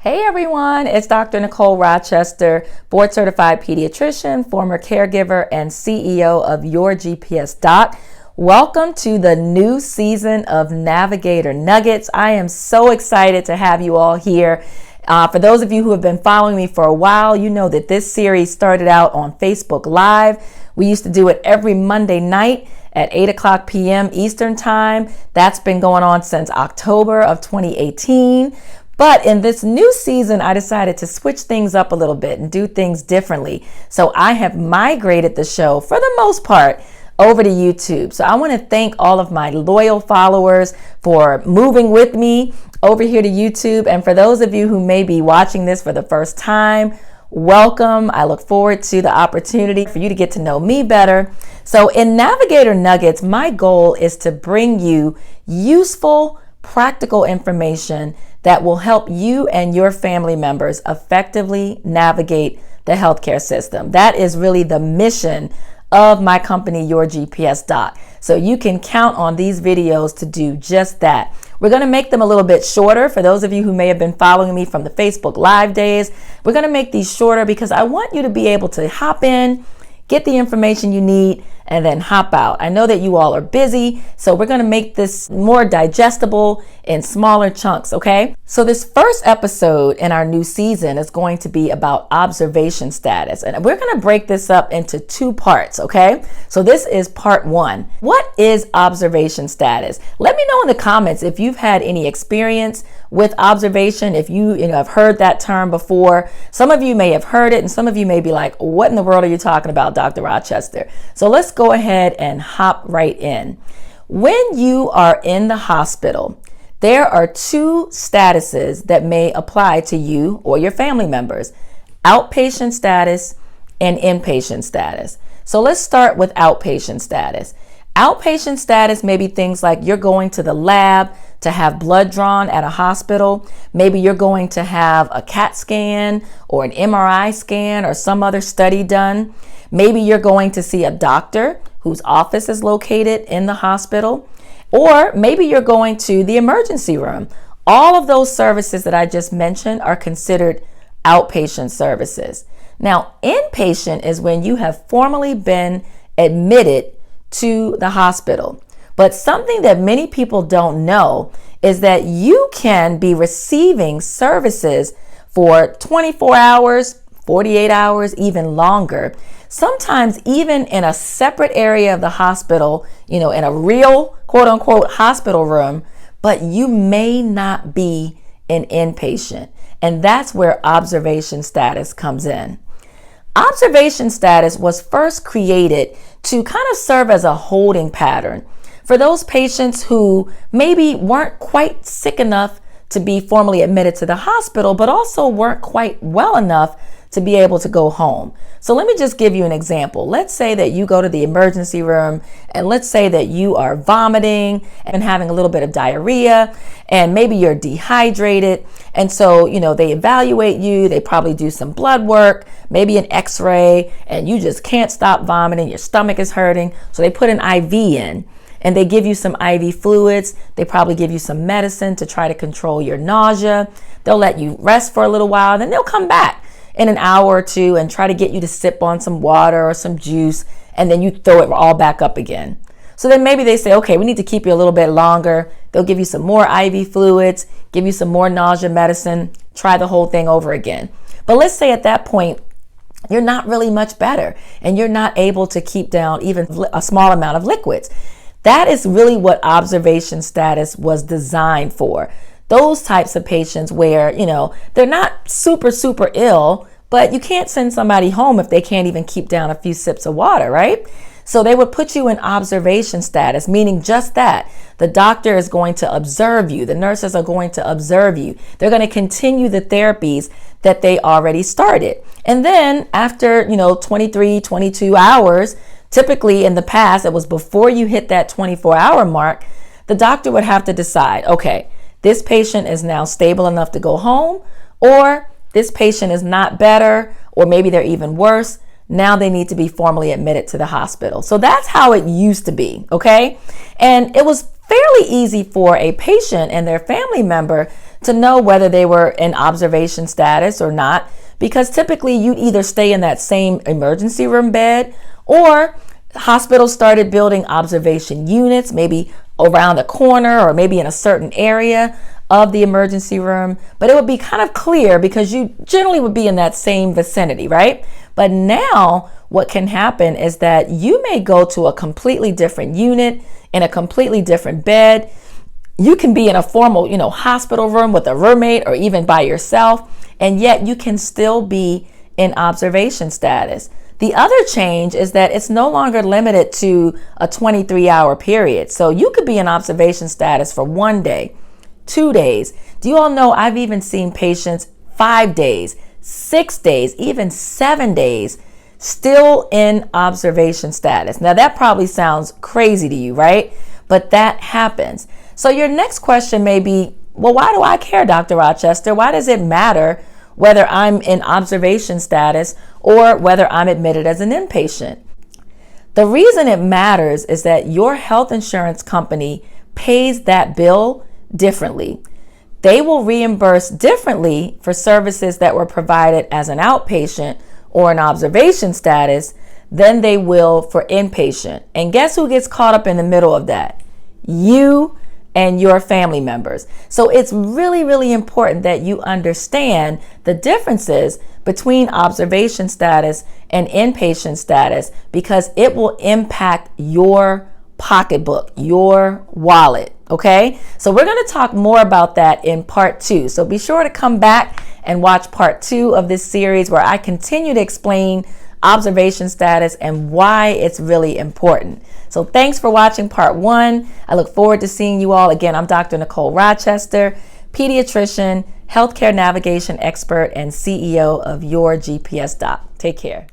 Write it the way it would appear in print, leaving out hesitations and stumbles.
Hey everyone, it's Dr. Nicole Rochester, board certified pediatrician, former caregiver, and CEO of Your GPS Doc. Welcome to the new season of Navigator Nuggets. I am so excited to have you all here. For those of you who have been following me for a while, you know that this series started out on Facebook Live. We used to do it every Monday night at 8 o'clock p.m. Eastern Time. That's been going on since October of 2018. But in this new season, I decided to switch things up a little bit and do things differently. So I have migrated the show, for the most part, over to YouTube. So I want to thank all of my loyal followers for moving with me over here to YouTube. And for those of you who may be watching this for the first time, welcome. I look forward to the opportunity for you to get to know me better. So in Navigator Nuggets, my goal is to bring you useful, practical information that will help you and your family members effectively navigate the healthcare system. That is really the mission of my company, Your GPS Doc. So you can count on these videos to do just that. We're going to make them a little bit shorter. For those of you who may have been following me from the Facebook Live days, we're going to make these shorter because I want you to be able to hop in, get the information you need, and then hop out. I know that you all are busy, so we're going to make this more digestible in smaller chunks, okay? So this first episode in our new season is going to be about observation status, and we're going to break this up into two parts, okay? So this is part one. What is observation status? Let me know in the comments if you've had any experience with observation, if you have heard that term before. Some of you may have heard it, and some of you may be like, what in the world are you talking about, Dr. Rochester? So let's go ahead and hop right in. When you are in the hospital, there are two statuses that may apply to you or your family members: outpatient status and inpatient status. So let's start with outpatient status. Outpatient status may be things like you're going to the lab to have blood drawn at a hospital. Maybe you're going to have a CAT scan or an MRI scan or some other study done. Maybe you're going to see a doctor whose office is located in the hospital. Or maybe you're going to the emergency room. All of those services that I just mentioned are considered outpatient services. Now, inpatient is when you have formally been admitted to the hospital. But something that many people don't know is that you can be receiving services for 24 hours, 48 hours, even longer. Sometimes even in a separate area of the hospital, in a real quote unquote hospital room, but you may not be an inpatient. And that's where observation status comes in. Observation status was first created to kind of serve as a holding pattern for those patients who maybe weren't quite sick enough to be formally admitted to the hospital, but also weren't quite well enough to be able to go home. So let me just give you an example. Let's say that you go to the emergency room, and let's say that you are vomiting and having a little bit of diarrhea, and maybe you're dehydrated. And so, they evaluate you, they probably do some blood work, maybe an x-ray, and you just can't stop vomiting, your stomach is hurting. So they put an IV in, and they give you some IV fluids. They probably give you some medicine to try to control your nausea. They'll let you rest for a little while, then they'll come back in an hour or two and try to get you to sip on some water or some juice, and then you throw it all back up again. So then maybe they say, okay, we need to keep you a little bit longer. They'll give you some more IV fluids, give you some more nausea medicine, try the whole thing over again. But let's say at that point, you're not really much better and you're not able to keep down even a small amount of liquids. That is really what observation status was designed for. Those types of patients where, they're not super ill, but you can't send somebody home if they can't even keep down a few sips of water, right? So they would put you in observation status, meaning just that. The doctor is going to observe you. The nurses are going to observe you. They're going to continue the therapies that they already started. And then after, 23, 22 hours, typically in the past, it was before you hit that 24-hour mark, the doctor would have to decide, okay, this patient is now stable enough to go home, or this patient is not better, or maybe they're even worse. Now they need to be formally admitted to the hospital. So that's how it used to be, okay? And it was fairly easy for a patient and their family member to know whether they were in observation status or not, because typically you'd either stay in that same emergency room bed, or hospitals started building observation units, maybe around the corner or maybe in a certain area of the emergency room. But it would be kind of clear because you generally would be in that same vicinity, right? But now what can happen is that you may go to a completely different unit in a completely different bed. You can be in a formal, hospital room with a roommate or even by yourself, and yet you can still be in observation status. The other change is that it's no longer limited to a 23-hour period. So you could be in observation status for 1 day, 2 days. Do you all know I've even seen patients 5 days, 6 days, even 7 days still in observation status. Now that probably sounds crazy to you, right? But that happens. So your next question may be, well, why do I care, Dr. Rochester? Why does it matter whether I'm in observation status or whether I'm admitted as an inpatient? The reason it matters is that your health insurance company pays that bill differently. They will reimburse differently for services that were provided as an outpatient or an observation status than they will for inpatient. And guess who gets caught up in the middle of that? You and your family members. So it's really, really important that you understand the differences between observation status and inpatient status, because it will impact your pocketbook, your wallet. Okay, so we're going to talk more about that in part 2. So be sure to come back and watch part 2 of this series, where I continue to explain observation status and why it's really important. So thanks for watching part 1. I look forward to seeing you all again. I'm Dr. Nicole Rochester, pediatrician, healthcare navigation expert, and CEO of Your GPS Doc. Take care.